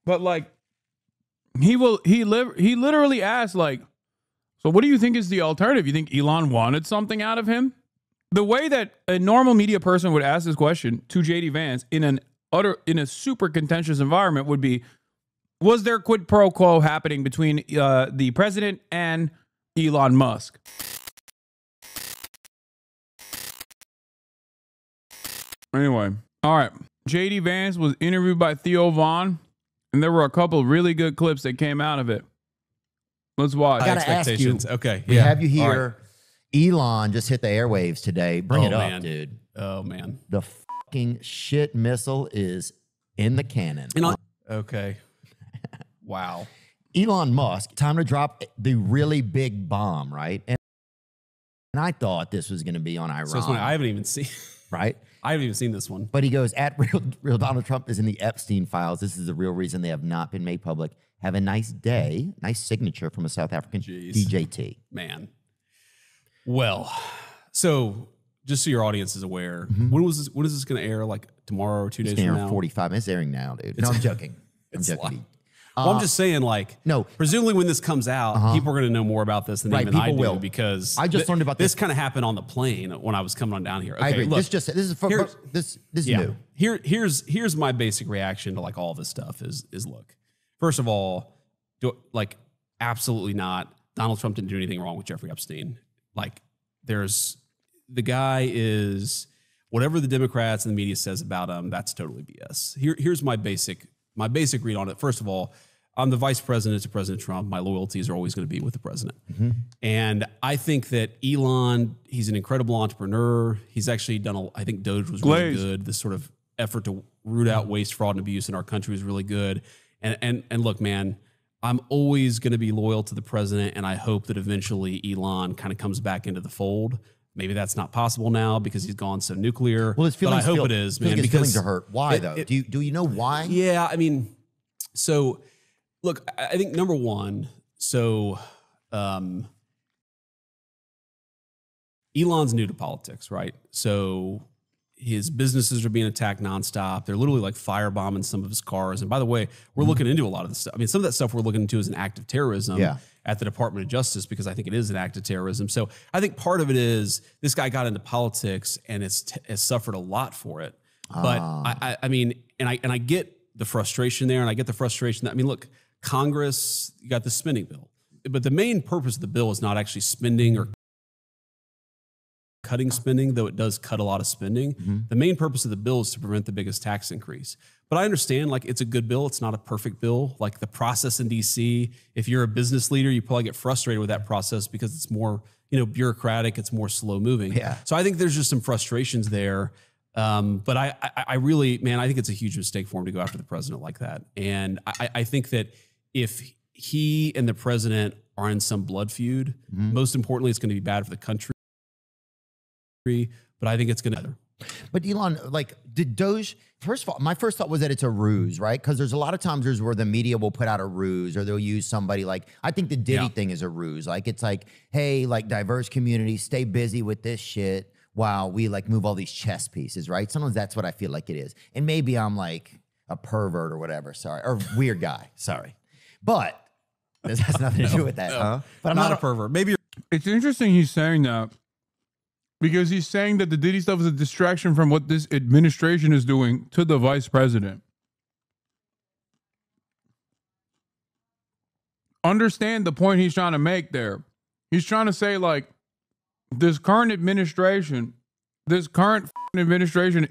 But like, he literally asked, like, so what do you think is the alternative? You think Elon wanted something out of him? The way that a normal media person would ask this question to JD Vance in a super contentious environment would be, was there quid pro quo happening between the president and Elon Musk? Anyway, all right. JD Vance was interviewed by Theo Vaughn, and there were a couple of really good clips that came out of it. Let's watch. I gotta ask you. Okay, we have you here. Right. Elon just hit the airwaves today. Bring it up, dude. Oh man, the fucking shit missile is in the cannon. Okay. Wow. Elon Musk, time to drop the really big bomb, right? And I thought this was going to be on Iran. So it's funny, I haven't even seen. Right? I haven't even seen this one. But he goes, at real Donald Trump is in the Epstein files. This is the real reason they have not been made public. Have a nice day. Nice signature from a South African DJT. Man. Well, so just so your audience is aware, when is this going to air? Like tomorrow or 2 days from now? 45 minutes. It's airing now, dude. No, I'm joking. I'm joking. Well, I'm just saying, like, no. Presumably, when this comes out, people are going to know more about this than even I do, will. because I just learned about this. This kind of happened on the plane when I was coming on down here. Okay, I agree. Look, this is new. Here's my basic reaction to like all this stuff is look. First of all, absolutely not. Donald Trump didn't do anything wrong with Jeffrey Epstein. Like, the guy is whatever the Democrats and the media says about him. That's totally BS. Here's my basic read on it. First of all, I'm the vice president to President Trump. My loyalties are always going to be with the president. And I think that Elon, he's an incredible entrepreneur. He's actually done, I think Doge was really good. This sort of effort to root out waste, fraud, and abuse in our country was really good. And look, man, I'm always going to be loyal to the president. And I hope that eventually Elon kind of comes back into the fold. Maybe that's not possible now because he's gone so nuclear. Well, his feelings, but I hope it is, man. His feelings are hurt. Why though? Do you know why? Yeah, I mean, so look, I think number one, so Elon's new to politics, right? So his businesses are being attacked nonstop. They're literally like firebombing some of his cars. And by the way, we're looking into a lot of this stuff. I mean, some of that stuff we're looking into is an act of terrorism at the Department of Justice, because I think it is an act of terrorism. So I think part of it is this guy got into politics and has suffered a lot for it. But I mean, and I get the frustration there, and I get the frustration that, I mean, look, Congress, you got the spending bill, but the main purpose of the bill is not actually spending or cutting spending, though it does cut a lot of spending. The main purpose of the bill is to prevent the biggest tax increase. But I understand, like, it's a good bill. It's not a perfect bill. Like the process in DC, if you're a business leader, you probably get frustrated with that process because it's more, bureaucratic. It's more slow moving. Yeah. So I think there's just some frustrations there. But I really, man, I think it's a huge mistake for him to go after the president like that. And I think that if he and the president are in some blood feud, most importantly, it's going to be bad for the country. But I think it's going to. But Elon, like, did Doge, first of all, my first thought was that it's a ruse, right? Because there's a lot of times where the media will put out a ruse, or they'll use somebody like, I think the Diddy thing is a ruse. Like, it's like, hey, like, diverse communities, stay busy with this shit while we like move all these chess pieces, right? Sometimes that's what I feel like it is. And maybe I'm like a pervert or whatever, sorry, or weird guy, sorry. But this has nothing to do with that, huh? But I'm not a pervert. Maybe it's interesting he's saying that, because he's saying that the Diddy stuff is a distraction from what this administration is doing to the vice president. Understand the point he's trying to make there. He's trying to say, like, this current administration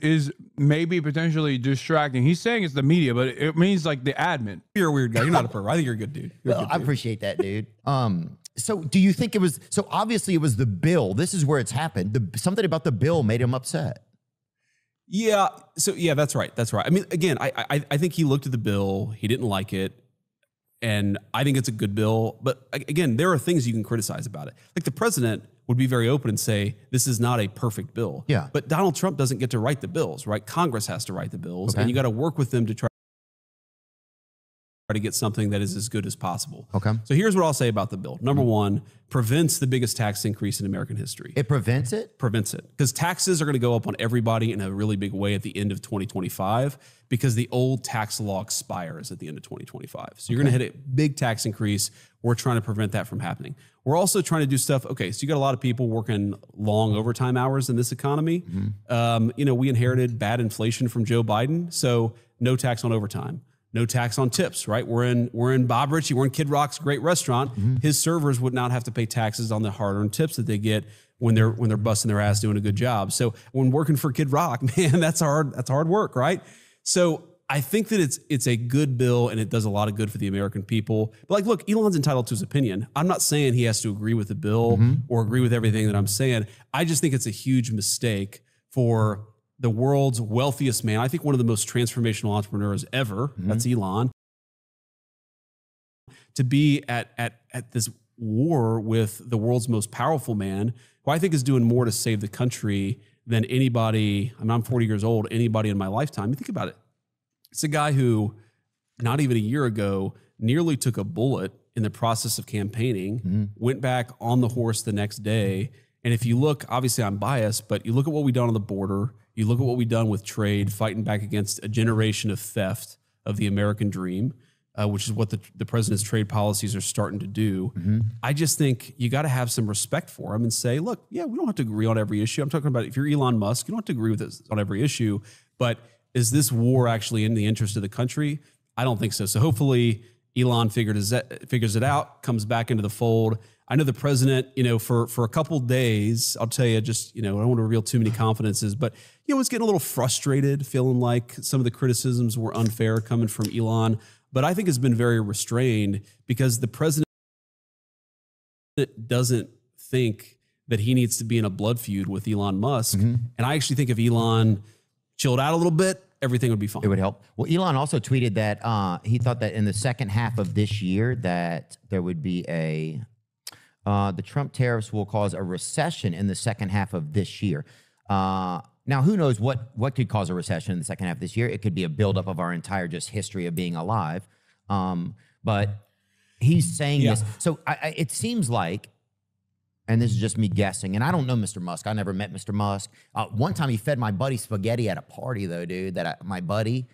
is maybe potentially distracting. He's saying it's the media, but it means like the admin. You're a weird guy. You're not a pervert. I think you're a good dude. I appreciate that, dude. So do you think it was, so obviously it was the bill. This is where it's happened. Something about the bill made him upset. Yeah. So yeah, that's right. That's right. I mean, again, I think he looked at the bill. He didn't like it. And I think it's a good bill. But again, there are things you can criticize about it. Like the president would be very open and say, this is not a perfect bill. Yeah. But Donald Trump doesn't get to write the bills, right? Congress has to write the bills. Okay. And you got to work with them to try to get something that is as good as possible. Okay. So here's what I'll say about the bill. Number one, prevents the biggest tax increase in American history. It prevents it? Prevents it. Because taxes are going to go up on everybody in a really big way at the end of 2025 because the old tax law expires at the end of 2025. So you're going to hit a big tax increase. We're trying to prevent that from happening. We're also trying to do stuff. Okay, so you got a lot of people working long overtime hours in this economy. You know, we inherited bad inflation from Joe Biden. So no tax on overtime. No tax on tips, right? We're in Bob Ritchie, we're in Kid Rock's great restaurant. His servers would not have to pay taxes on the hard-earned tips that they get when they're busting their ass doing a good job. So when working for Kid Rock, man, that's hard work, right? So I think that it's a good bill and it does a lot of good for the American people. But like, look, Elon's entitled to his opinion. I'm not saying he has to agree with the bill or agree with everything that I'm saying. I just think it's a huge mistake for the world's wealthiest man, I think one of the most transformational entrepreneurs ever, that's Elon, to be at this war with the world's most powerful man, who I think is doing more to save the country than anybody. I mean, I'm 40 years old, anybody in my lifetime. You think about it. It's a guy who, not even a year ago, nearly took a bullet in the process of campaigning, went back on the horse the next day. And if you look, obviously I'm biased, but you look at what we've done on the border, you look at what we've done with trade, fighting back against a generation of theft of the American dream, which is what the president's trade policies are starting to do. I just think you got to have some respect for him and say, look, yeah, we don't have to agree on every issue. I'm talking about if you're Elon Musk, you don't have to agree with us on every issue, but is this war actually in the interest of the country? I don't think so. So hopefully Elon figures it out, comes back into the fold. I know the president, you know, for a couple days, I'll tell you, just, you know, I don't want to reveal too many confidences, but, you know, was getting a little frustrated, feeling like some of the criticisms were unfair coming from Elon. But I think has been very restrained because the president doesn't think that he needs to be in a blood feud with Elon Musk. And I actually think if Elon chilled out a little bit, everything would be fine. It would help. Well, Elon also tweeted that he thought that in the second half of this year that there would be the Trump tariffs will cause a recession in the second half of this year. Now, who knows what could cause a recession in the second half of this year? It could be a buildup of our entire just history of being alive. But he's saying this. So it seems like, and this is just me guessing, and I don't know Mr. Musk. I never met Mr. Musk. One time he fed my buddy spaghetti at a party, though, dude. My buddy,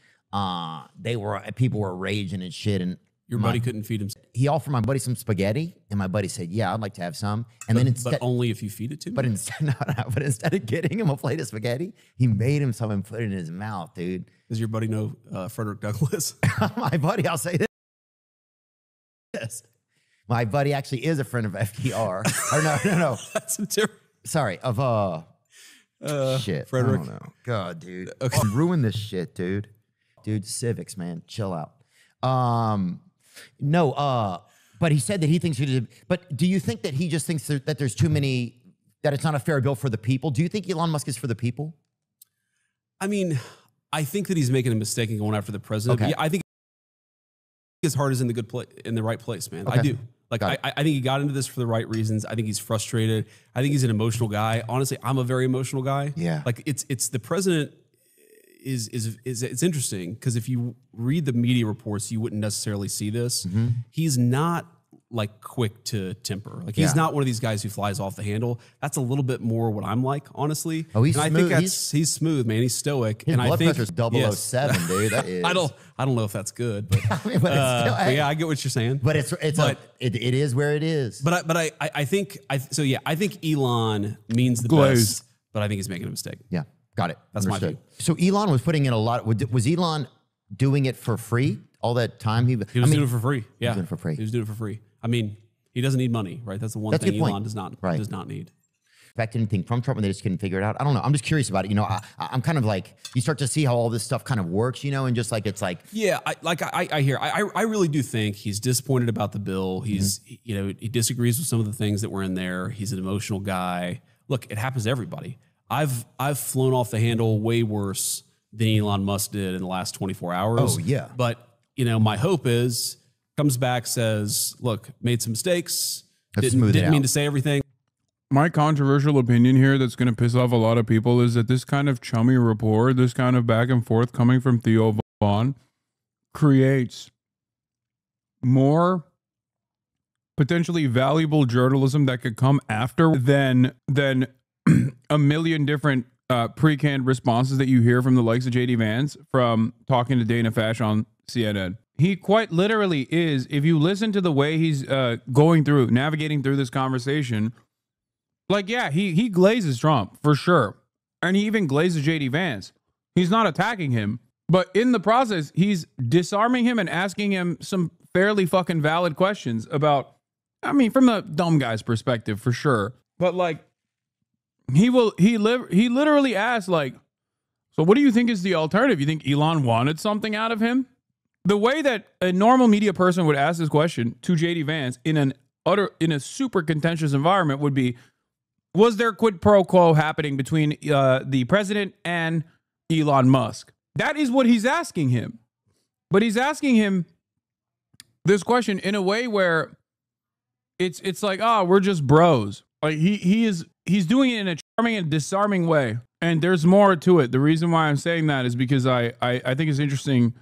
people were raging and shit, and your buddy couldn't feed him. He offered my buddy some spaghetti, and my buddy said, "Yeah, I'd like to have some." And then instead, but only if you feed it to me. But instead of getting him a plate of spaghetti, he made him some and put it in his mouth, dude. Does your buddy know Frederick Douglass? My buddy, I'll say this. My buddy actually is a friend of FDR. Or no. That's a different. Sorry, of shit. Frederick. I don't know. God, dude. Okay. Ruin this shit, dude. Dude, civics, man. Chill out. No, but he said that he thinks he did. But do you think that he just thinks that there's too many, that it's not a fair bill for the people? Do you think Elon Musk is for the people? I mean, I think that he's making a mistake in going after the president. Okay. I think his heart is in the right place, man. Okay. I do. Like, I think he got into this for the right reasons. I think he's frustrated. I think he's an emotional guy. Honestly, I'm a very emotional guy. Yeah. Like it's the president is it's interesting because if you read the media reports, you wouldn't necessarily see this. He's not like quick to temper. Like he's not one of these guys who flies off the handle. That's a little bit more what I'm like, honestly. Oh, he's and smooth. I think he's smooth, man. He's stoic. His and blood I think pressure's 007, dude. That is. I don't know if that's good, but, I mean, but it's still, but yeah, I get what you're saying. But it is where it is. But I think Elon means the Glazed. best, but I think he's making a mistake. Yeah, got it. That's my view. So Elon was putting in a lot. Was Elon doing it for free all that time? He was doing it for free. Yeah, he was doing it for free. He was doing it for free. I mean, he doesn't need money, right? That's the one thing Elon does not need. Expect anything from Trump when they just couldn't figure it out? I don't know. I'm just curious about it. You know, I'm kind of like, you start to see how all this stuff kind of works, you know, and just like, it's like. Yeah, I really do think he's disappointed about the bill. He's, you know, he disagrees with some of the things that were in there. He's an emotional guy. Look, it happens to everybody. I've flown off the handle way worse than Elon Musk did in the last 24 hours. Oh, yeah. But, you know, my hope is comes back, says, look, made some mistakes. Didn't mean to say everything. My controversial opinion here that's going to piss off a lot of people is that this kind of chummy rapport, this kind of back and forth coming from Theo Vaughn creates more potentially valuable journalism that could come after than a million different pre-canned responses that you hear from the likes of JD Vance from talking to Dana Fash on CNN. He quite literally is, if you listen to the way he's navigating through this conversation, like, yeah, he glazes Trump for sure. And he even glazes JD Vance. He's not attacking him, but in the process, he's disarming him and asking him some fairly fucking valid questions about, I mean, from the dumb guy's perspective, for sure. But like, he literally asked, like, so what do you think is the alternative? You think Elon wanted something out of him? The way that a normal media person would ask this question to JD Vance in a super contentious environment would be, was there quid pro quo happening between the president and Elon Musk? That is what he's asking him. But he's asking him this question in a way where it's like, oh, we're just bros. Like he's doing it in a charming and disarming way. And there's more to it. The reason why I'm saying that is because I think it's interesting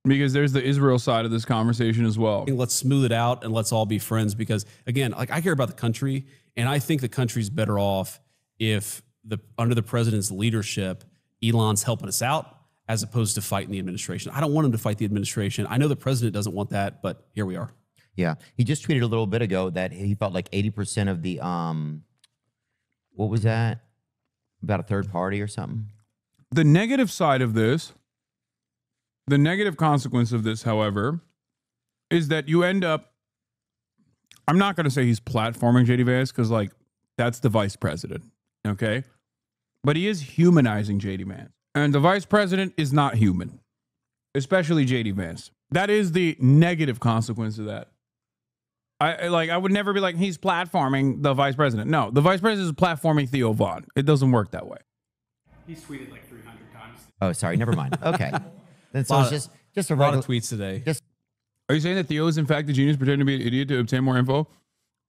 because there's the Israel side of this conversation as well. Let's smooth it out and let's all be friends because, again, like I care about the country and I think the country's better off if under the president's leadership, Elon's helping us out as opposed to fighting the administration. I don't want him to fight the administration. I know the president doesn't want that, but here we are. Yeah. He just tweeted a little bit ago that he felt like 80% of the, what was that? About a third party or something? The negative side of this, the negative consequence of this, however, is that you end up, I'm not going to say he's platforming JD Vance because, like, that's the vice president, okay? But he is humanizing JD Vance. And the vice president is not human, especially JD Vance. That is the negative consequence of that. I would never be like, he's platforming the vice president. No, the vice president is platforming Theo Vaughn. It doesn't work that way. He's tweeted like 300 times. Oh, sorry. Never mind. Okay. Then so it's just a lot of tweets today. Are you saying that Theo is in fact a genius pretending to be an idiot to obtain more info?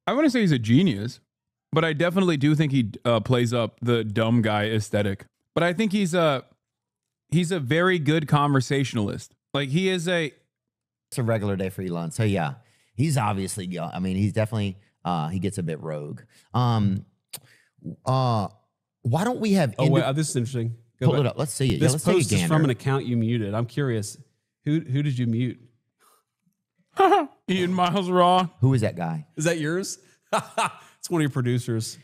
I want to say he's a genius, but I definitely do think he plays up the dumb guy aesthetic. But I think he's a very good conversationalist. Like it's a regular day for Elon. So yeah, he's obviously, I mean, he's definitely, he gets a bit rogue. Why don't we have, wait, this is interesting. Pull it up. Let's see it. This Yeah, post is from an account you muted. I'm curious. Who did you mute? Ian Miles Raw. Who is that guy? Is that yours? It's one of your producers.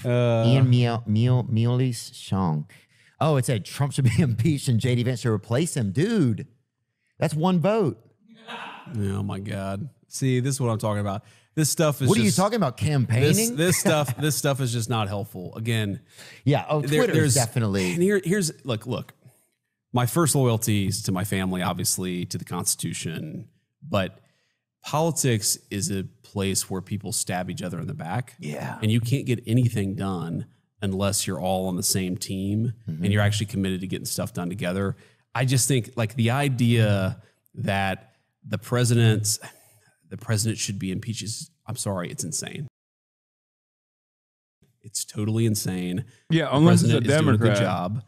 Ian Miolis Shong. Oh, it said Trump should be impeached and JD Vance should replace him. Dude, that's one vote. Oh my God. See, this is what I'm talking about. This stuff is What are you talking about? Campaigning? This stuff is just not helpful. Again. Yeah. Oh, Twitter's definitely. And here's look. My first loyalty is to my family, obviously, to the Constitution, but politics is a place where people stab each other in the back. Yeah. And you can't get anything done unless you're all on the same team and you're actually committed to getting stuff done together. I just think like the idea that the president should be impeached is, I'm sorry, it's insane. It's totally insane. Yeah, unless it's a Democrat is doing a good Democrat. job.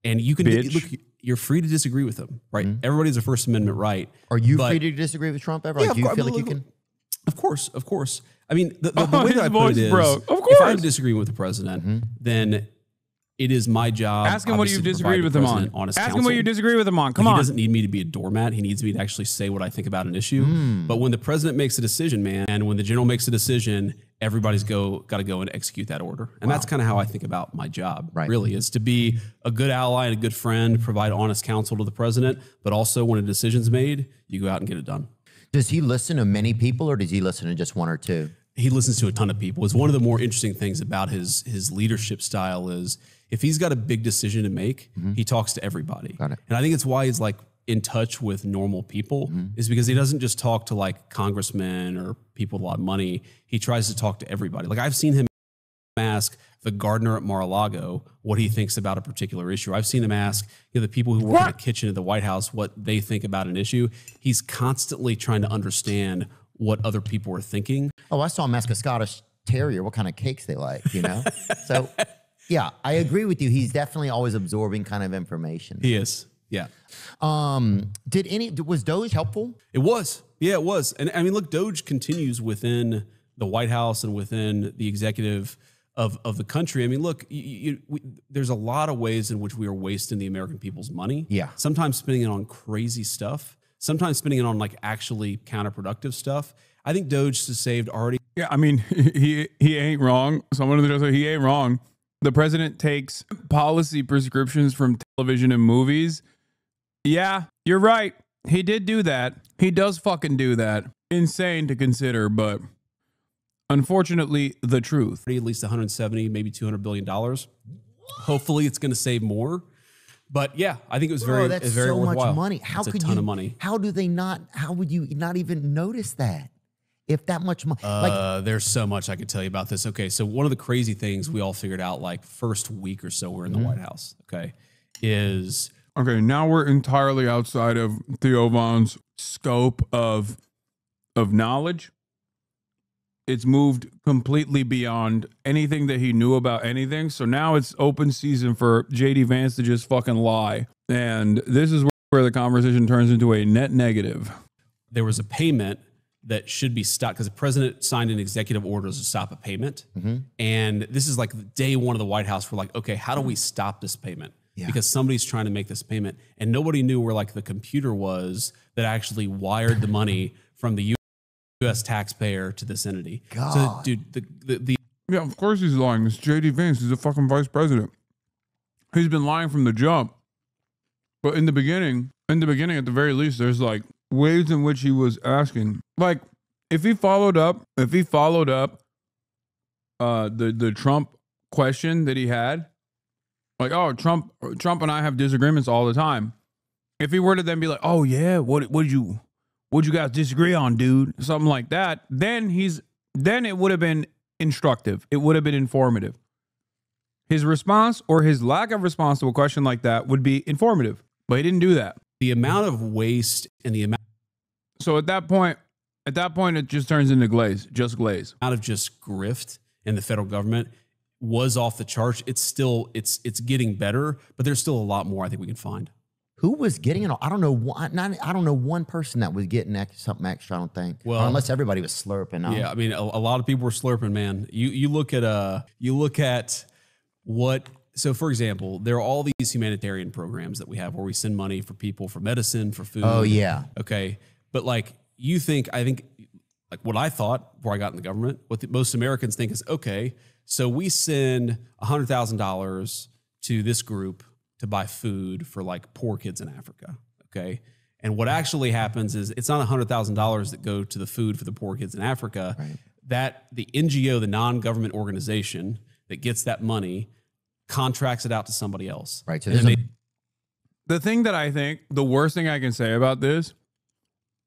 And you can look, you're free to disagree with him, right? Everybody has a First Amendment right. Are you free to disagree with Trump ever? Yeah, do you feel like you can? Of course. I mean, the way that I put it is, Of if course. I'm disagreeing with the president, then it is my job. Ask him what obviously, you've to disagreed provide with the him on. president honest Ask him counsel. what you disagree with him on. Come He on. doesn't need me to be a doormat. He needs me to actually say what I think about an issue. But when the president makes a decision, man, and when the general makes a decision, everybody's got to go and execute that order. And that's kind of how I think about my job, really, is to be a good ally and a good friend, provide honest counsel to the president, but also when a decision's made, you go out and get it done. Does he listen to many people or does he listen to just one or two? He listens to a ton of people. It's one of the more interesting things about his leadership style is if he's got a big decision to make, he talks to everybody. Got it. And I think it's why he's like in touch with normal people is because he doesn't just talk to like congressmen or people with a lot of money. He tries to talk to everybody. Like I've seen him ask the gardener at Mar-a-Lago what he thinks about a particular issue. I've seen him ask the people who work in the kitchen at the White House what they think about an issue. He's constantly trying to understand what other people are thinking. Oh, I saw him ask a Scottish Terrier what kind of cakes they like, you know? So, yeah, I agree with you. He's definitely always absorbing kind of information. He is. Yeah. Was Doge helpful? It was. Yeah, it was. And I mean, look, Doge continues within the White House and within the executive of the country. I mean, look, there's a lot of ways in which we are wasting the American people's money. Yeah. Sometimes spending it on crazy stuff. Sometimes spending it on like actually counterproductive stuff. I think Doge has saved already. Yeah, I mean, he ain't wrong. Someone in the show said he ain't wrong. The president takes policy prescriptions from television and movies. Yeah, you're right. He did do that. He does fucking do that. Insane to consider, but unfortunately, the truth. At least 170, maybe $200 billion. Hopefully, it's going to save more. But yeah, I think it was very, that's very so worthwhile. much money. How it's could a ton you? Of money. How do they not? How would you not even notice that? If that much money, There's so much I could tell you about this. Okay, so one of the crazy things we all figured out like first week or so we're in the White House. Okay, is okay. Now we're entirely outside of Theo Vance's scope of knowledge. It's moved completely beyond anything that he knew about anything. So now it's open season for JD Vance to just fucking lie. And this is where the conversation turns into a net negative. there was a payment that should be stopped because the president signed an executive order to stop a payment. And this is like day one of the White House. We're like, okay, how do we stop this payment? Because somebody's trying to make this payment. And nobody knew where like the computer was that actually wired the money from the U.S. taxpayer to this entity. So, dude, the yeah, of course he's lying. It's JD Vance. He's a fucking vice president. He's been lying from the jump. But in the beginning, at the very least, there's like ways in which he was asking. Like, if he followed up the Trump question that he had, like, oh, Trump and I have disagreements all the time. If he were to then be like, oh yeah, what'd you guys disagree on, dude? Something like that, then it would have been instructive. It would have been informative. His response or his lack of response to a question like that would be informative, but he didn't do that. The amount of waste and the amount. So at that point, it just turns into glaze. Out of just grift in the federal government was off the charts. It's still, it's getting better, but there's still a lot more I think we can find. Who was getting it? I don't know. I don't know one person that was getting something extra. I don't think. Well, or unless everybody was slurping. Yeah, I mean, a lot of people were slurping. Man, you look at what. So, for example, there are all these humanitarian programs that we have where we send money for people, for medicine, for food. Oh yeah. Okay, but like I think like what I thought before I got in the government, what most Americans think is okay. So we send $100,000 to this group to buy food for like poor kids in Africa. Okay. And what actually happens is it's not $100,000 that go to the food for the poor kids in Africa. Right. That the NGO, the non-government organization that gets that money, contracts it out to somebody else. Right. So the thing that I think, the worst thing I can say about this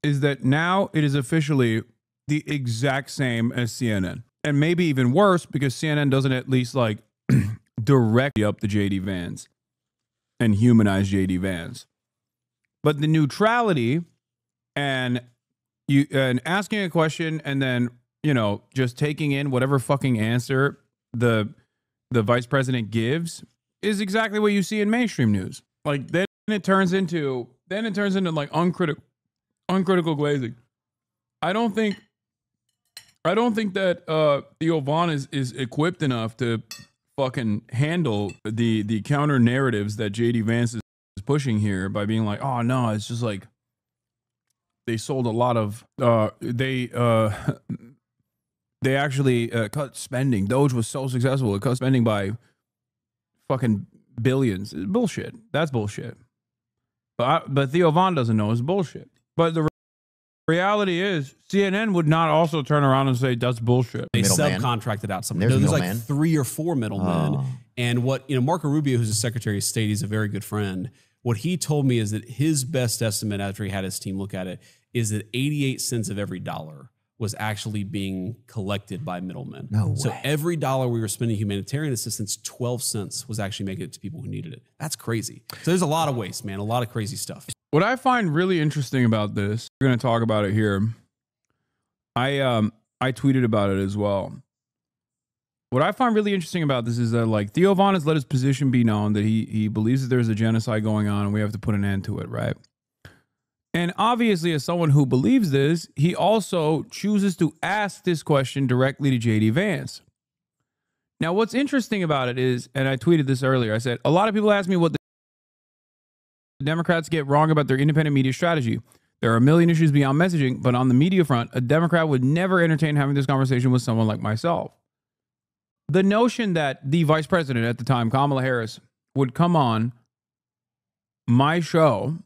is that now it is officially the exact same as CNN. And maybe even worse because CNN doesn't at least like directly up the JD Vance and humanize JD Vance. But the neutrality and asking a question and then, just taking in whatever fucking answer the vice president gives is exactly what you see in mainstream news. Like then it turns into like uncritical glazing. I don't think that Theo Vance is equipped enough to fucking handle the counter narratives that JD Vance is pushing here by being like, oh no, it's just like they sold a lot of they actually cut spending. Doge was so successful, it cut spending by fucking billions. It's bullshit. That's bullshit. But Theo Vance doesn't know it's bullshit. But the reality is, CNN would not also turn around and say that's bullshit. They subcontracted out some. There's like 3 or 4 middlemen. And what Marco Rubio, who's the Secretary of State, he's a very good friend. What he told me is that his best estimate after he had his team look at it is that 88 cents of every dollar was actually being collected by middlemen. No way. So every dollar we were spending humanitarian assistance, 12 cents was actually making it to people who needed it. That's crazy. So there's a lot of waste, man. A lot of crazy stuff. What I find really interesting about this, we're going to talk about it here. I tweeted about it as well. What I find really interesting about this is that like Theo Vance has let his position be known that he believes that there's a genocide going on and we have to put an end to it, right? And obviously, as someone who believes this, he also chooses to ask this question directly to JD Vance. Now, what's interesting about it is, and I tweeted this earlier, I said, a lot of people ask me what the Democrats get wrong about their independent media strategy. There are a million issues beyond messaging, but on the media front, a Democrat would never entertain having this conversation with someone like myself. The notion that the vice president at the time, Kamala Harris, would come on my show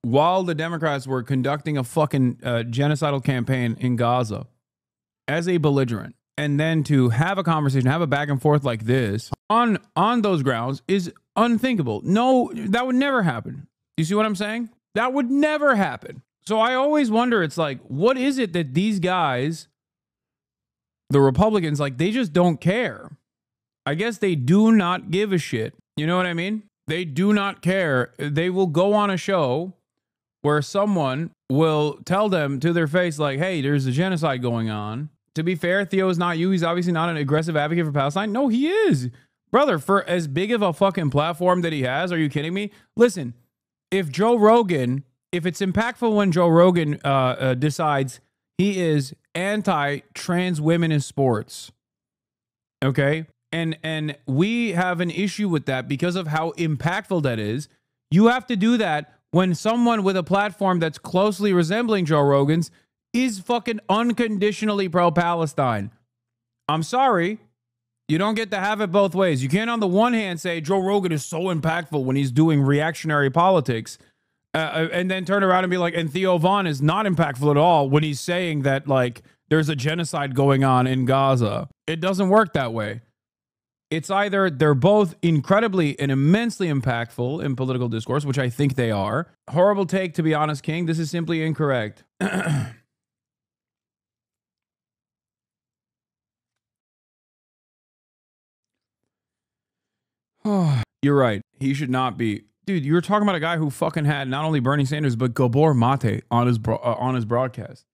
while the Democrats were conducting a fucking genocidal campaign in Gaza as a belligerent, and then to have a conversation, have a back and forth like this on those grounds is unthinkable. No, that would never happen. You see what I'm saying? That would never happen. So I always wonder, it's like, what is it that these guys, the Republicans, like, they just don't care? I guess they do not give a shit. You know what I mean? They do not care. They will go on a show where someone will tell them to their face, like, hey, there's a genocide going on. To be fair, Theo is not you. He's obviously not an aggressive advocate for Palestine. No, he is. Brother, for as big of a fucking platform that he has, are you kidding me? Listen, if Joe Rogan, if it's impactful when Joe Rogan decides he is anti-trans women in sports, okay? And we have an issue with that because of how impactful that is. You have to do that when someone with a platform that's closely resembling Joe Rogan's is fucking unconditionally pro-Palestine. I'm sorry. You don't get to have it both ways. You can't on the one hand say Joe Rogan is so impactful when he's doing reactionary politics and then turn around and be like, and Theo Vaughn is not impactful at all when he's saying that, like, there's a genocide going on in Gaza. It doesn't work that way. It's either they're both incredibly and immensely impactful in political discourse, which I think they are. Horrible take, to be honest, King. This is simply incorrect. You're right. He should not be. Dude, you were talking about a guy who fucking had not only Bernie Sanders, but Gabor Mate on his broadcast.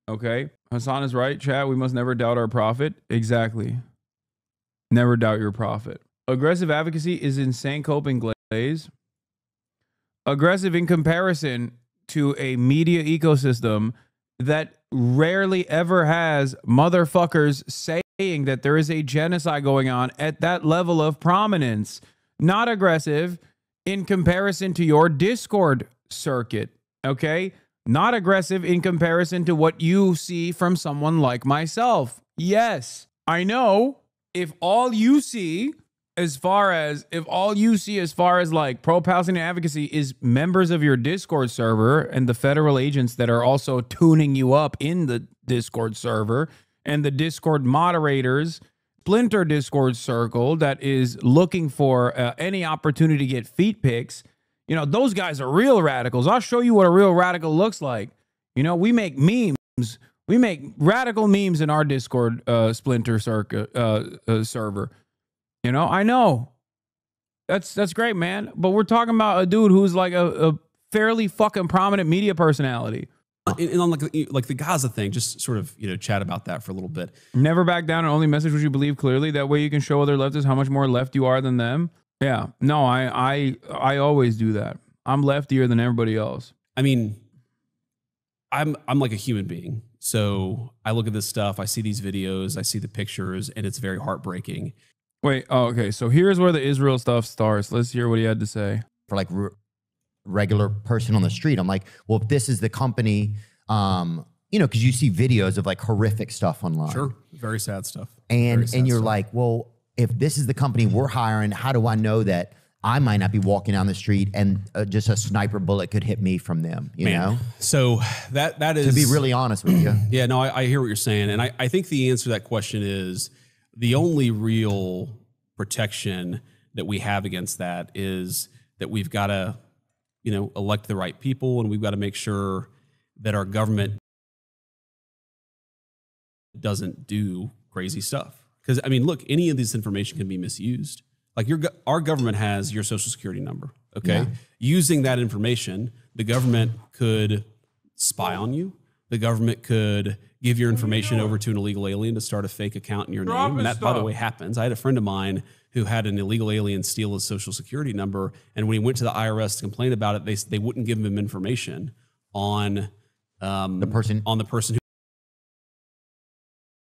Okay? Hasan is right, chat. We must never doubt our prophet. Exactly. Never doubt your prophet. Aggressive advocacy is insane coping glaze. Aggressive in comparison to a media ecosystem that rarely ever has motherfuckers saying that there is a genocide going on at that level of prominence. Not aggressive in comparison to your Discord circuit, okay? Not aggressive in comparison to what you see from someone like myself. Yes, I know. If all you see as far as like pro-Palestinian advocacy is members of your Discord server and the federal agents that are also tuning you up in the Discord server and the Discord moderators, splinter Discord circle that is looking for any opportunity to get feet pics, you know, those guys are real radicals. I'll show you what a real radical looks like. You know, we make memes. We make radical memes in our Discord splinter server. You know, I know. That's great, man. But we're talking about a dude who's like a fairly fucking prominent media personality. And on like the Gaza thing, just sort of, you know, chat about that for a little bit. Never back down and only message what you believe clearly. That way you can show other leftists how much more left you are than them. Yeah. No, I always do that. I'm leftier than everybody else. I mean, I'm like a human being. So I look at this stuff, I see these videos, I see the pictures, and it's very heartbreaking. Wait, oh, okay. So here's where the Israel stuff starts. Let's hear what he had to say. For like regular person on the street, I'm like, well, if this is the company, you know, because you see videos of like horrific stuff online. Sure, very sad stuff. And you're like, well, if this is the company we're hiring, how do I know that I might not be walking down the street and just a sniper bullet could hit me from them, you know? So that is... To be really honest with you. Yeah, no, I hear what you're saying. And I think the answer to that question is the only real protection that we have against that is that we've got to, you know, elect the right people, and we've got to make sure that our government doesn't do crazy stuff. Because, I mean, look, any of this information can be misused. Like our government has your social security number, okay? Yeah. Using that information, the government could spy on you. The government could give your information over to an illegal alien to start a fake account in your name. And that, by the way, happens. I had a friend of mine who had an illegal alien steal his social security number. And when he went to the IRS to complain about it, they wouldn't give him information. on The person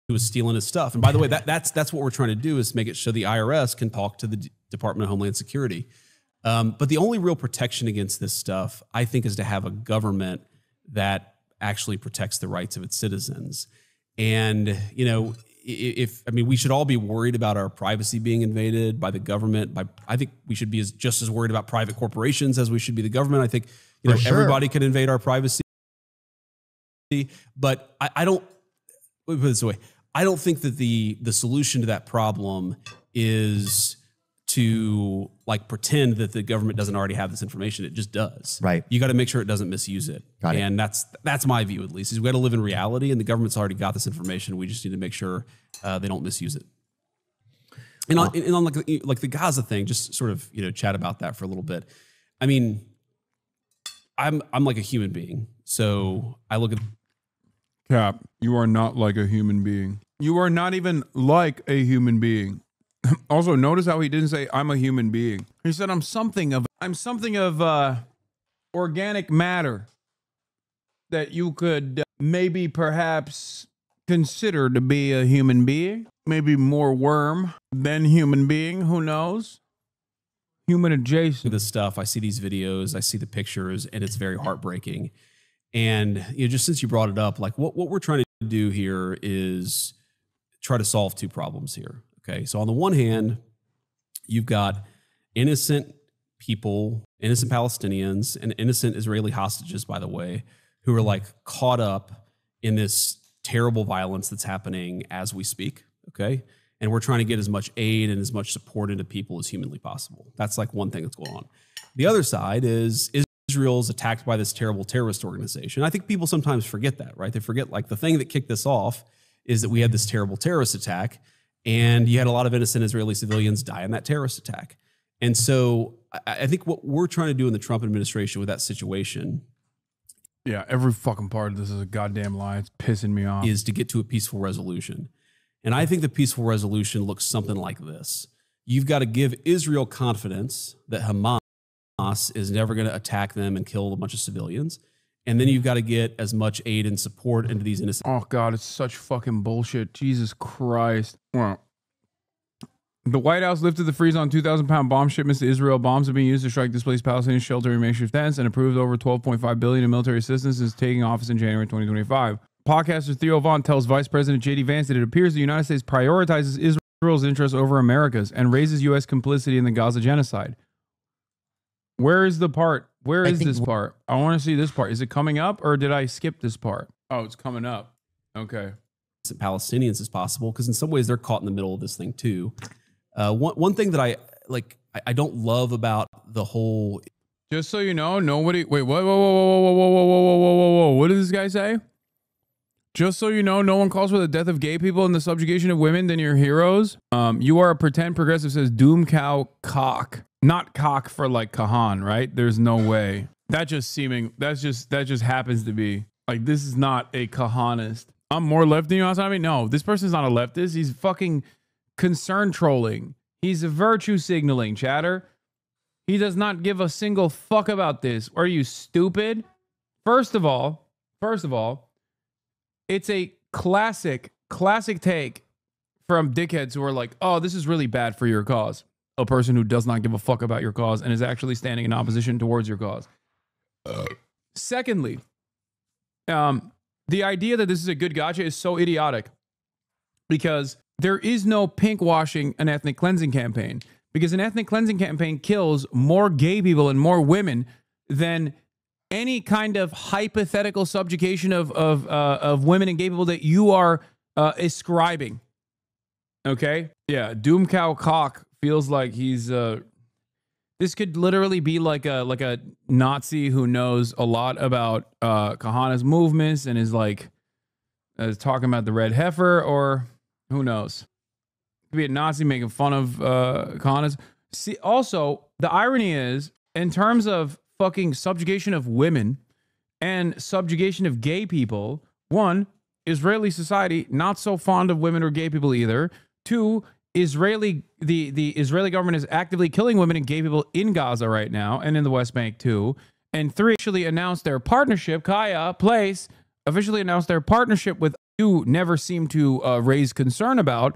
who was stealing his stuff. And by the way, that's what we're trying to do, is make it so the IRS can talk to the Department of Homeland Security. But the only real protection against this stuff, I think, is to have a government that actually protects the rights of its citizens. And, you know, we should all be worried about our privacy being invaded by the government. I think we should be just as worried about private corporations as we should be the government. I think, you know, everybody can invade our privacy. But I don't, let me put it this way. I don't think that the solution to that problem is to like pretend that the government doesn't already have this information. It just does. Right. You got to make sure it doesn't misuse it. Got it. And that's my view, at least, is we got to live in reality, and the government's already got this information. We just need to make sure they don't misuse it. And on like the Gaza thing, just sort of, you know, chat about that for a little bit. I mean, I'm like a human being. So I look at Cap, you are not like a human being. You are not even like a human being. Also, notice how he didn't say I'm a human being. He said I'm something of organic matter that you could maybe perhaps consider to be a human being. Maybe more worm than human being. Who knows? Human adjacent. this stuff. I see these videos, I see the pictures, and it's very heartbreaking. And, you know, just since you brought it up, like what we're trying to do here is try to solve two problems here. Okay. So on the one hand, you've got innocent people, innocent Palestinians, and innocent Israeli hostages, by the way, who are like caught up in this terrible violence that's happening as we speak. Okay. And we're trying to get as much aid and as much support into people as humanly possible. That's like one thing that's going on. The other side is Israel's attacked by this terrible terrorist organization. I think people sometimes forget that, right? They forget like the thing that kicked this off is that we had this terrible terrorist attack, and you had a lot of innocent Israeli civilians die in that terrorist attack. And so I think what we're trying to do in the Trump administration with that situation, yeah, every fucking part of this is a goddamn lie. It's pissing me off. is to get to a peaceful resolution. And I think the peaceful resolution looks something like this. You've got to give Israel confidence that Hamas is never going to attack them and kill a bunch of civilians. And then you've got to get as much aid and support into these innocent. Oh God, it's such fucking bullshit. Jesus Christ. Well, the White House lifted the freeze on 2,000-pound bomb shipments to Israel. Bombs have been used to strike displaced Palestinian sheltering makeshift tents, and approved over $12.5 billion in military assistance since taking office in January 2025. Podcaster Theo Vance tells Vice President J.D. Vance that it appears the United States prioritizes Israel's interests over America's and raises U.S. complicity in the Gaza genocide. Where is the part? Where is this part? I want to see this part. Is it coming up, or did I skip this part? Oh, it's coming up. Okay. Palestinians as possible, because in some ways they're caught in the middle of this thing too. One thing that I don't love about the whole. Just so you know, nobody. Wait, what? Whoa. What did this guy say? Just so you know, no one calls for the death of gay people and the subjugation of women than your heroes. You are a pretend progressive, says Doom Cow Cock. Not cock for like Kahan, right? There's no way. That just happens to be like, this is not a Kahanist. I'm more left than you, Hasan. No, this person's not a leftist. He's fucking concern trolling. He's virtue signaling, chatter. He does not give a single fuck about this. Are you stupid? First of all, it's a classic take from dickheads who are like, oh, this is really bad for your cause. A person who does not give a fuck about your cause and is actually standing in opposition towards your cause. Secondly, the idea that this is a good gotcha is so idiotic, because there is no pink washing an ethnic cleansing campaign, because an ethnic cleansing campaign kills more gay people and more women than any kind of hypothetical subjugation of women and gay people that you are ascribing. Okay? Yeah, Doom Cow Cock feels like he's this could literally be like a Nazi who knows a lot about Kahana's movements and is like talking about the red heifer, or who knows. It could be a Nazi making fun of Kahana's. See, also, the irony is, in terms of fucking subjugation of women and subjugation of gay people, one, Israeli society not so fond of women or gay people either. Two, the Israeli government is actively killing women and gay people in Gaza right now and in the West Bank too. And 3, officially announced their partnership. Kaya Place officially announced their partnership with you never seem to raise concern about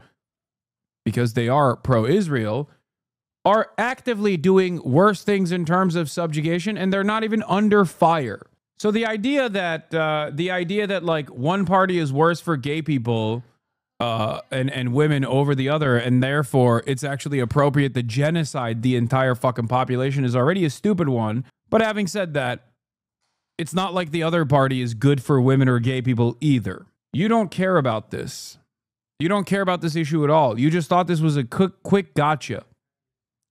because they are pro-Israel, are actively doing worse things in terms of subjugation, and they're not even under fire. So the idea that like one party is worse for gay people and women over the other, and therefore it's actually appropriate to genocide the entire fucking population is already a stupid one. But having said that, it's not like the other party is good for women or gay people either. You don't care about this. You don't care about this issue at all. You just thought this was a quick gotcha.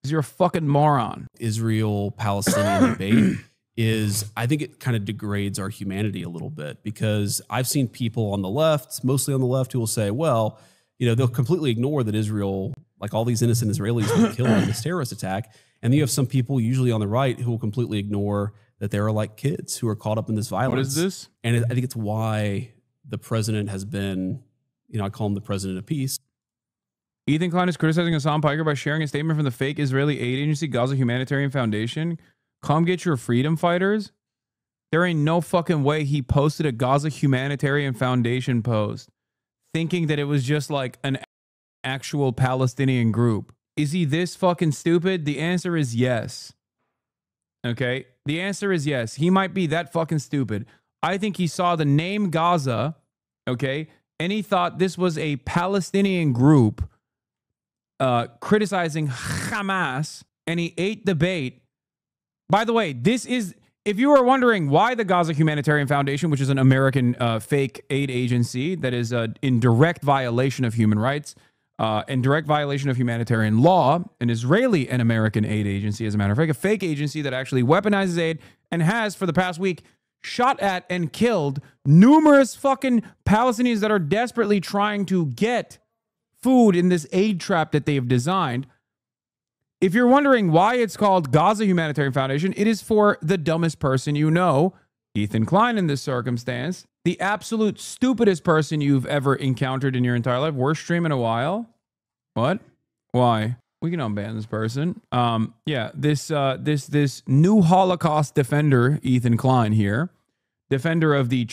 Because you're a fucking moron. Israel-Palestinian debate is, I think it kind of degrades our humanity a little bit, because I've seen people on the left, mostly on the left, who will say, well, you know, they'll completely ignore that Israel, like all these innocent Israelis were killed in this terrorist attack. And then you have some people, usually on the right, who will completely ignore that there are like kids who are caught up in this violence. What is this? And I think it's why the president has been, you know, I call him the president of peace. Ethan Klein is criticizing Hasan Piker by sharing a statement from the fake Israeli aid agency Gaza Humanitarian Foundation. Come get your freedom fighters. There ain't no fucking way he posted a Gaza Humanitarian Foundation post thinking that it was just like an actual Palestinian group. Is he this fucking stupid? The answer is yes. Okay? The answer is yes. He might be that fucking stupid. I think he saw the name Gaza, okay, and he thought this was a Palestinian group criticizing Hamas, and he ate the bait. By the way, this is, if you were wondering why the Gaza Humanitarian Foundation, which is an American fake aid agency that is in direct violation of human rights, and direct violation of humanitarian law, an Israeli and American aid agency, as a matter of fact, a fake agency that actually weaponizes aid and has, for the past week, shot at and killed numerous fucking Palestinians that are desperately trying to get food in this aid trap that they've designed. If you're wondering why it's called Gaza Humanitarian Foundation, it is for the dumbest person you know, Ethan Klein in this circumstance, the absolute stupidest person you've ever encountered in your entire life. Worst stream in a while. What? Why? We can unban this person. Yeah, this new Holocaust defender, Ethan Klein here, defender of the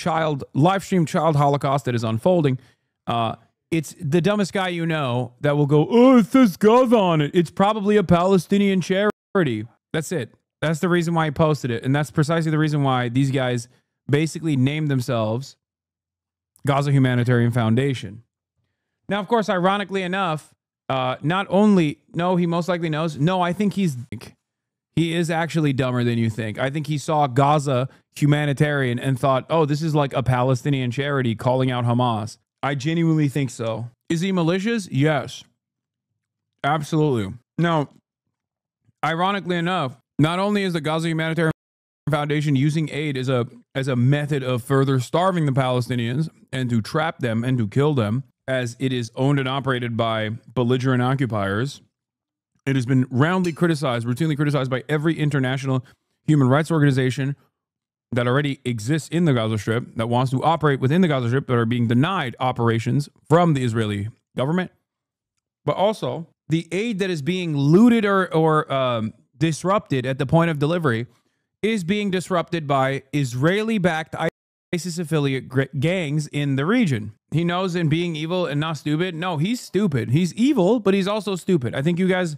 live stream child Holocaust that is unfolding. It's the dumbest guy you know that will go, oh, it says Gaza on it. It's probably a Palestinian charity. That's it. That's the reason why he posted it. And that's precisely the reason why these guys basically named themselves Gaza Humanitarian Foundation. Now, of course, ironically enough, not only, no, he most likely knows. No, I think he is actually dumber than you think. I think he saw Gaza Humanitarian and thought, oh, this is like a Palestinian charity calling out Hamas. I genuinely think so. Is he malicious? Yes. Absolutely. Now, ironically enough, not only is the Gaza Humanitarian Foundation using aid as a method of further starving the Palestinians and to trap them and to kill them, as it is owned and operated by belligerent occupiers, it has been routinely criticized by every international human rights organization that already exists in the Gaza Strip, that wants to operate within the Gaza Strip, that are being denied operations from the Israeli government. But also, the aid that is being looted or disrupted at the point of delivery is being disrupted by Israeli-backed ISIS affiliate gangs in the region. He knows in being evil and not stupid. No, he's stupid. He's evil, but he's also stupid. I think you guys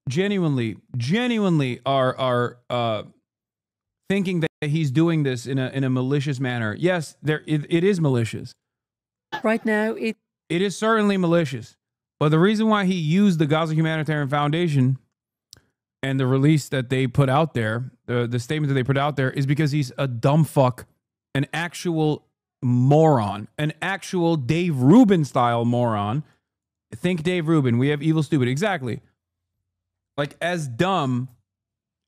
genuinely are thinking that he's doing this in a malicious manner. Yes, it is malicious. Right now, it is certainly malicious. But the reason why he used the Gaza Humanitarian Foundation and the release that they put out there, the statement that they put out there, is because he's a dumb fuck, an actual moron, an actual Dave Rubin style moron. Think Dave Rubin. We have evil stupid. Exactly. Like as dumb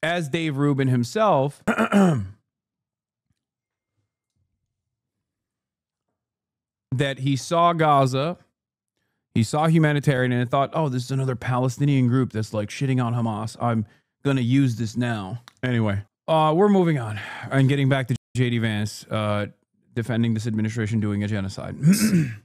as Dave Rubin himself. That he saw Gaza, he saw humanitarian, and thought, oh, this is another Palestinian group that's like shitting on Hamas. I'm going to use this now. Anyway, we're moving on and getting back to JD Vance. defending this administration doing a genocide.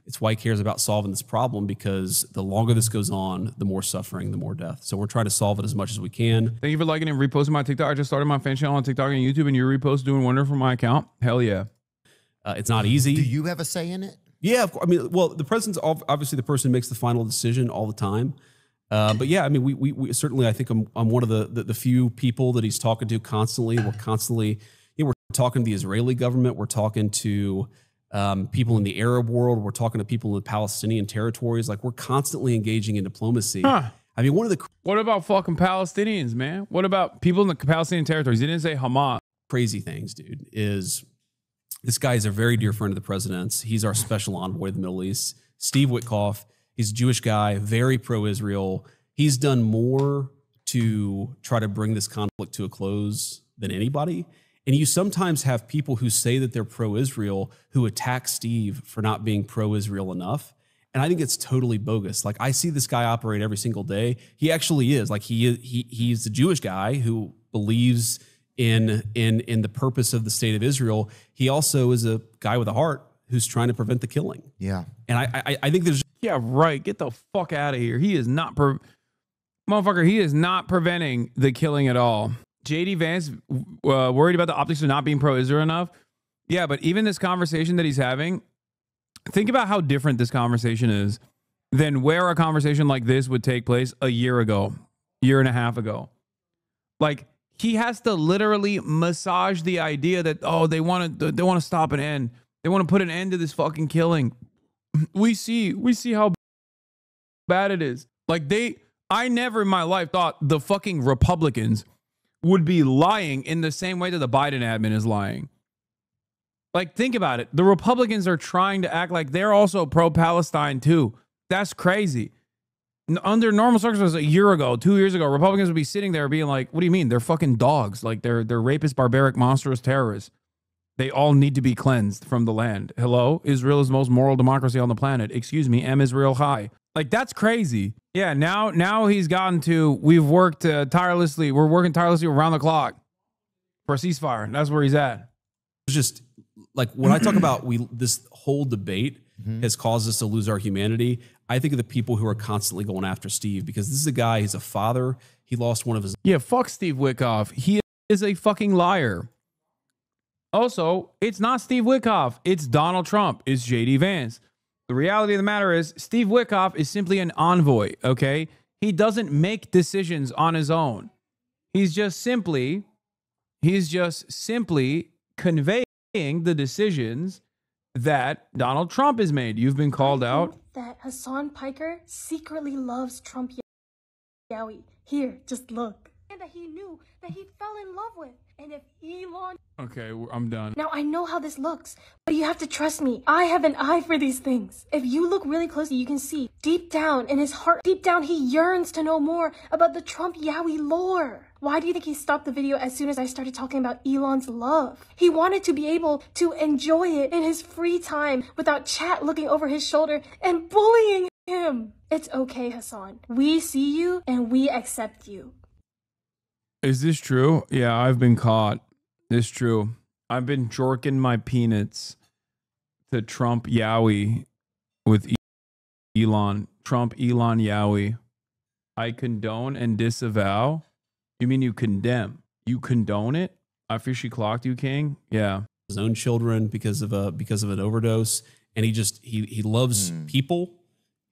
It's why he cares about solving this problem, because the longer this goes on, the more suffering, the more death. So we're trying to solve it as much as we can. Thank you for liking and reposting my TikTok. I just started my fan channel on TikTok and YouTube, and your repost doing wonder for my account. Hell yeah. It's not easy. Do you have a say in it? Yeah, of course. I mean, well, the president's obviously the person who makes the final decision all the time. But yeah, I mean, we certainly, I think I'm one of the few people that he's talking to constantly. We're constantly, we're talking to the Israeli government. We're talking to people in the Arab world. We're talking to people in the Palestinian territories. Like, we're constantly engaging in diplomacy. Huh. I mean, one of the What about fucking Palestinians, man? What about people in the Palestinian territories? He didn't say Hamas. crazy things, dude, is this guy is a very dear friend of the president's. He's our special envoy to the Middle East. Steve Witkoff, he's a Jewish guy, very pro-Israel. He's done more to try to bring this conflict to a close than anybody. And you sometimes have people who say that they're pro-Israel who attack Steve for not being pro-Israel enough. And I think it's totally bogus. Like, I see this guy operate every single day. He actually is. Like, he's a Jewish guy who believes in the purpose of the state of Israel. He also is a guy with a heart who's trying to prevent the killing. Yeah. And I think there's... Yeah, right. Get the fuck out of here. He is not... Motherfucker, he is not preventing the killing at all. JD Vance worried about the optics of not being pro-Israel enough. Yeah, but even this conversation that he's having, think about how different this conversation is than where a conversation like this would take place a year ago, year and a half ago. Like, he has to literally massage the idea that, oh, they want to stop an end. They want to put an end to this fucking killing. We see how bad it is. Like, I never in my life thought the fucking Republicans would be lying in the same way that the Biden admin is lying. Like, think about it. The Republicans are trying to act like they're also pro-Palestine too. That's crazy. Under normal circumstances, a year ago, 2 years ago, Republicans would be sitting there being like, what do you mean? They're fucking dogs. Like, they're rapist, barbaric, monstrous terrorists. They all need to be cleansed from the land. Hello? Israel is the most moral democracy on the planet. Excuse me, M is real high. Like, that's crazy. Yeah, now he's gotten to, we've worked tirelessly. We're working tirelessly around the clock for a ceasefire. That's where he's at. It's just like, when I talk about this whole debate has caused us to lose our humanity, I think of the people who are constantly going after Steve, because this is a guy, he's a father. He lost one of his... Yeah, fuck Steve Witkoff. He is a fucking liar. Also, it's not Steve Witkoff. It's Donald Trump. It's JD Vance. The reality of the matter is Steve Witkoff is simply an envoy, okay? He doesn't make decisions on his own. He's just simply conveying the decisions that Donald Trump has made. You've been called out. That Hasan Piker secretly loves Trump Yowie. Here, just look. And that he knew that he fell in love with. And if Elon... Okay, I'm done. Now, I know how this looks, but you have to trust me. I have an eye for these things. If you look really closely, you can see deep down in his heart, deep down, he yearns to know more about the Trump Yowie lore. Why do you think he stopped the video as soon as I started talking about Elon's love? He wanted to be able to enjoy it in his free time without chat looking over his shoulder and bullying him. It's okay, Hasan. We see you and we accept you. Is this true? Yeah, I've been caught. It's true. I've been jorking my peanuts to Trump Yowie with Elon. Trump Elon Yowie. I condone and disavow. You mean you condemn? You condone it? I officially clocked you, King. Yeah. His own children because of an overdose, and he loves people.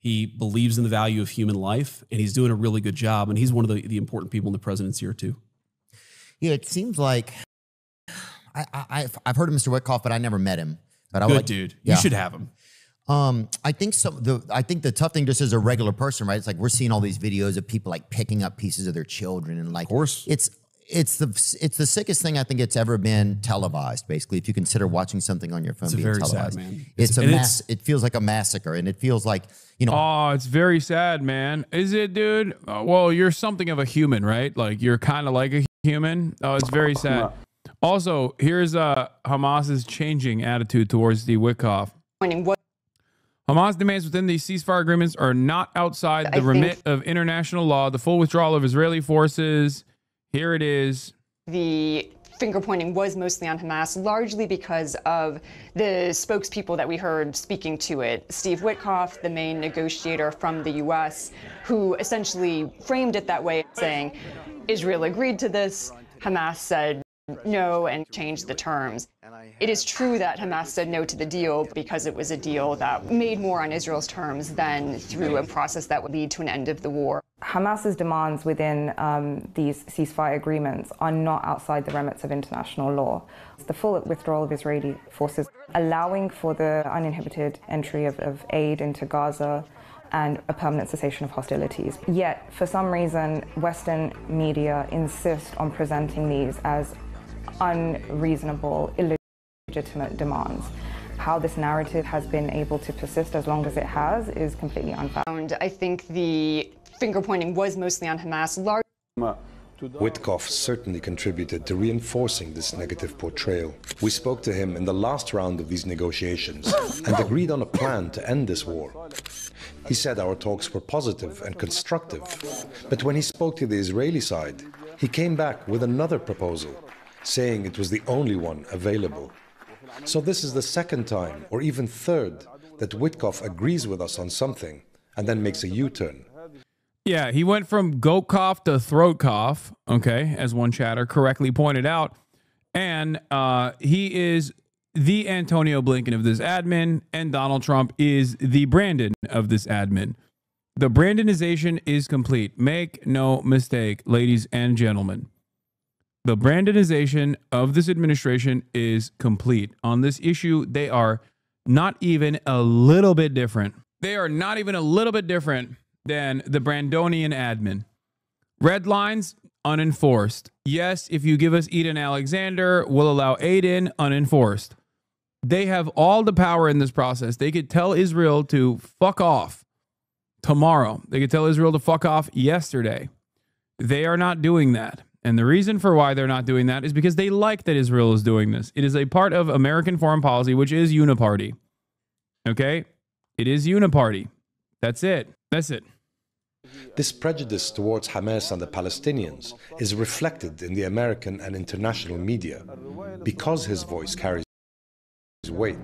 He believes in the value of human life, and he's doing a really good job. And he's one of the important people in the presidency here too. Yeah, it seems like I've heard of Mr. Witkoff, but I never met him. But Good dude. Yeah. You should have him. I think I think the tough thing just as a regular person, right? It's like we're seeing all these videos of people like picking up pieces of their children, and like, of course, it's the sickest thing I think it's ever been televised. Basically, if you consider watching something on your phone being televised, sad, man. It feels like a massacre, and it feels like, you know. Oh, it's very sad, man. Is it, dude? Well, you're something of a human, right? Like, you're kind of like a human. Oh, it's very sad. Also, here's Hamas's changing attitude towards the Witkoff. Hamas demands within these ceasefire agreements are not outside the remit of international law. The full withdrawal of Israeli forces. Here it is. The finger pointing was mostly on Hamas, largely because of the spokespeople that we heard speaking to it. Steve Witkoff, the main negotiator from the U.S., who essentially framed it that way, saying Israel agreed to this, Hamas said no and changed the terms. It is true that Hamas said no to the deal because it was a deal that made more on Israel's terms than through a process that would lead to an end of the war. Hamas's demands within these ceasefire agreements are not outside the remits of international law. The full withdrawal of Israeli forces, allowing for the uninhibited entry of aid into Gaza and a permanent cessation of hostilities. Yet, for some reason, Western media insist on presenting these as unreasonable, illegitimate demands. How this narrative has been able to persist as long as it has is completely unfounded. I think the finger pointing was mostly on Hamas. Witkoff certainly contributed to reinforcing this negative portrayal. We spoke to him in the last round of these negotiations and agreed on a plan to end this war. He said our talks were positive and constructive, but when he spoke to the Israeli side, he came back with another proposal, saying it was the only one available. So this is the second time, or even third, that Witkoff agrees with us on something and then makes a U-turn. Yeah, he went from goat cough to throat cough, okay, as one chatter correctly pointed out. And he is the Antonio Blinken of this admin, and Donald Trump is the Brandon of this admin. The Brandonization is complete. Make no mistake, ladies and gentlemen. The Brandonization of this administration is complete. On this issue, they are not even a little bit different. They are not even a little bit different than the Brandonian admin. Red lines, unenforced. Yes, if you give us Eden Alexander, we'll allow aid in, unenforced. They have all the power in this process. They could tell Israel to fuck off tomorrow. They could tell Israel to fuck off yesterday. They are not doing that. And the reason for why they're not doing that is because they like that Israel is doing this. It is a part of American foreign policy, which is uniparty. Okay? It is uniparty. That's it. That's it. This prejudice towards Hamas and the Palestinians is reflected in the American and international media because his voice carries weight.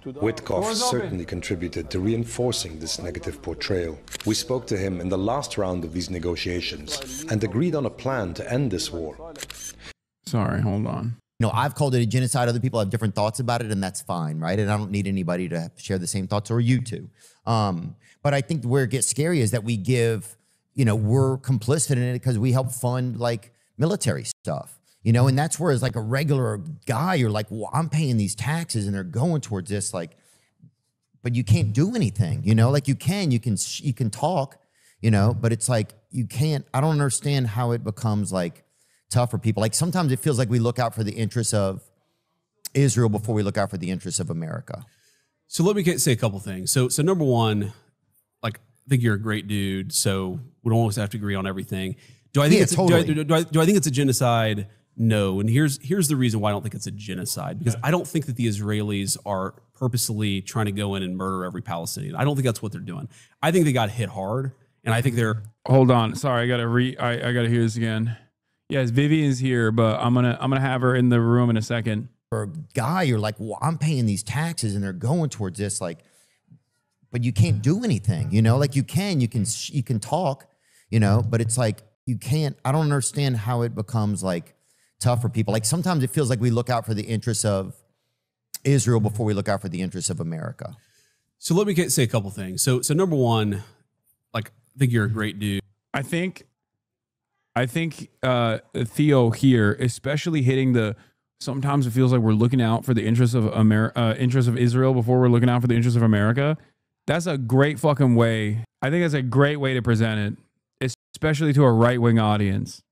Witkoff certainly contributed to reinforcing this negative portrayal. We spoke to him in the last round of these negotiations and agreed on a plan to end this war. Sorry, hold on. You know, I've called it a genocide. Other people have different thoughts about it, and that's fine, right? And I don't need anybody to share the same thoughts, or you two. But I think where it gets scary is that we give, you know, we're complicit in it because we help fund like military stuff. You know, and that's where as like a regular guy, you're like, well, I'm paying these taxes and they're going towards this, like, but you can't do anything, you know, like you can talk, you know, but it's like, you can't, I don't understand how it becomes like tough for people. Like sometimes it feels like we look out for the interests of Israel before we look out for the interests of America. So let me say a couple things. So number one, like, I think you're a great dude, so we don't always have to agree on everything. Do I think do I think it's a genocide? No, and here's the reason why I don't think it's a genocide, because I don't think that the Israelis are purposely trying to go in and murder every Palestinian. I don't think that's what they're doing. I think they got hit hard, and I think they're. Hold on, sorry, I gotta hear this again. Yes, Vivian's here, but I'm gonna have her in the room in a second. For a guy, you're like, well, I'm paying these taxes, and they're going towards this, like, but you can't do anything, you know, like you can talk, you know, but it's like you can't. I don't understand how it becomes like tough for people. Like sometimes it feels like we look out for the interests of Israel before we look out for the interests of America. So let me say a couple things. So number one, like, I think you're a great dude. I think Theo here, especially hitting the, sometimes it feels like we're looking out for the interests of interests of Israel before we're looking out for the interests of America. That's a great fucking way. I think that's a great way to present it, especially to a right-wing audience.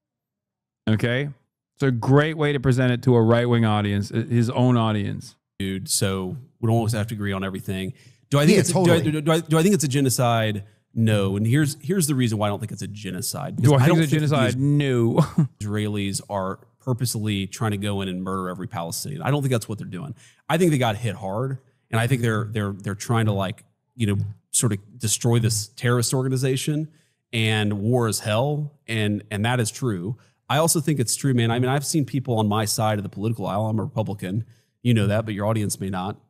Okay? It's a great way to present it to a right-wing audience, his own audience. Dude, so we don't always have to agree on everything. Do I think do I think it's a genocide? No, and here's the reason why I don't think it's a genocide. Do I think it's a genocide? No. Israelis are purposely trying to go in and murder every Palestinian. I don't think that's what they're doing. I think they got hit hard, and I think they're trying to, like, you know, sort of destroy this terrorist organization, and war is hell, and that is true. I also think it's true, man. I mean, I've seen people on my side of the political aisle. I'm a Republican, you know that, but your audience may not,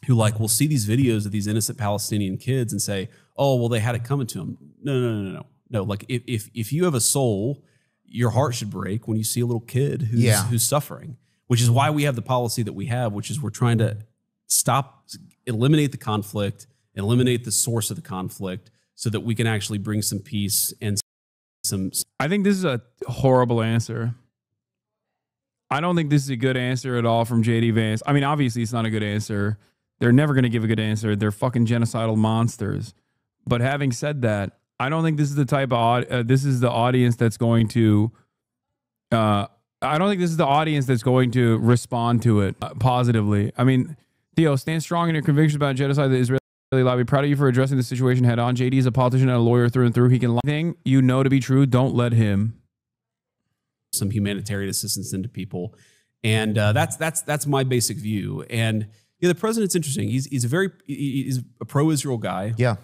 who like will see these videos of these innocent Palestinian kids and say, oh, well, they had it coming to them. No. Like if you have a soul, your heart should break when you see a little kid who's suffering, which is why we have the policy that we have, which is we're trying to eliminate the conflict, eliminate the source of the conflict so that we can actually bring some peace and some. I think this is a horrible answer. I don't think this is a good answer at all from JD Vance. I mean, obviously it's not a good answer. They're never going to give a good answer. They're fucking genocidal monsters. But having said that, I don't think this is the type of this is the audience that's going to I don't think this is the audience that's going to respond to it positively. I mean, Theo, stand strong in your convictions about genocide of the Israeli lobby. Proud of you for addressing the situation head on. JD is a politician and a lawyer through and through. He can lie. Thing you know to be true, don't let him. Some humanitarian assistance into people, and that's my basic view. And yeah, the president's interesting. He's a pro-Israel guy. Yeah.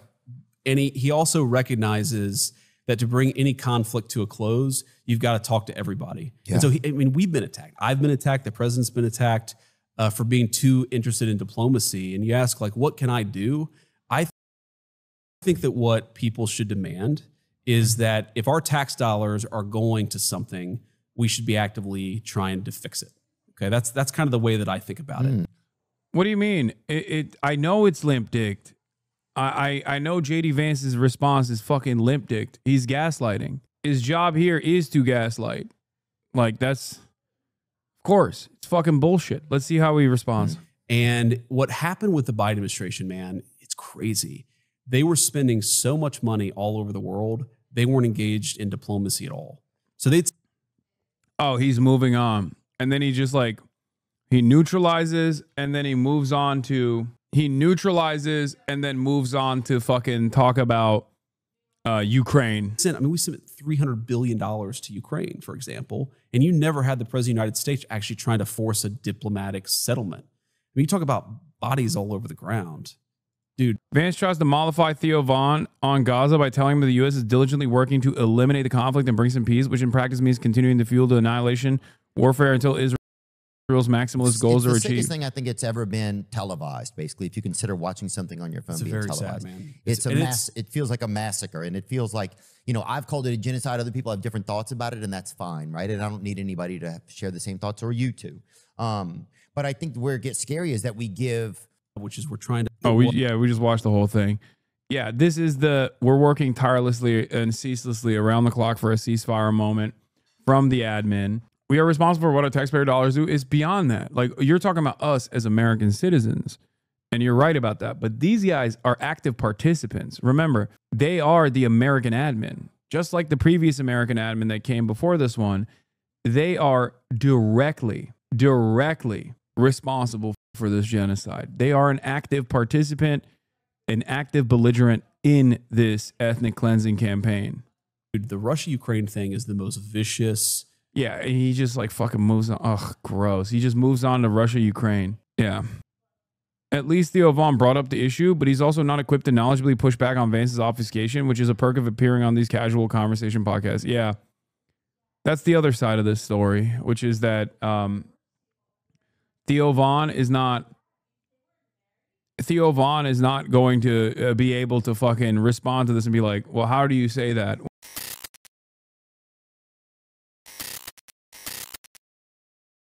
And he also recognizes that to bring any conflict to a close, you've got to talk to everybody. Yeah. And so, we've been attacked. I've been attacked. The president's been attacked for being too interested in diplomacy. And you ask, like, what can I do? I think that what people should demand is that if our tax dollars are going to something, we should be actively trying to fix it. Okay, that's kind of the way that I think about it. What do you mean? I know it's limp-dicked. I know JD Vance's response is fucking limp-dicked. He's gaslighting. His job here is to gaslight. Like, that's, of course, it's fucking bullshit. Let's see how he responds. And what happened with the Biden administration, man, it's crazy. They were spending so much money all over the world, they weren't engaged in diplomacy at all. So he's moving on. And then he just like, he neutralizes and then he moves on to... He neutralizes and then moves on to fucking talk about Ukraine. I mean, we sent $300 billion to Ukraine, for example, and you never had the president of the United States actually trying to force a diplomatic settlement. I mean, you talk about bodies all over the ground. Dude. Vance tries to mollify Theo Vaughn on Gaza by telling him that the U.S. is diligently working to eliminate the conflict and bring some peace, which in practice means continuing to fuel the annihilation warfare until Israel's maximalist goals are achieved. It's the sickest thing I think it's ever been televised, basically, if you consider watching something on your phone being televised. Sad, man. It feels like a massacre, and it feels like, you know, I've called it a genocide. Other people have different thoughts about it, and that's fine, right? And I don't need anybody to share the same thoughts, or you two. But I think where it gets scary is that we give... Which is we're trying to... we just watched the whole thing. Yeah, this is we're working tirelessly and ceaselessly around the clock for a ceasefire moment from the admin. We are responsible for what our taxpayer dollars do. Is beyond that. Like, you're talking about us as American citizens, and you're right about that. But these guys are active participants. Remember, they are the American admin. Just like the previous American admin that came before this one, they are directly responsible for this genocide. They are an active participant, an active belligerent in this ethnic cleansing campaign. Dude, the Russia-Ukraine thing is the most vicious... Yeah, he just like fucking moves on. Ugh, gross. He just moves on to Russia, Ukraine. Yeah. At least Theo Vaughn brought up the issue, but he's also not equipped to knowledgeably push back on Vance's obfuscation, which is a perk of appearing on these casual conversation podcasts. Yeah. That's the other side of this story, which is that Theo Vaughn is not going to be able to fucking respond to this and be like, well, how do you say that?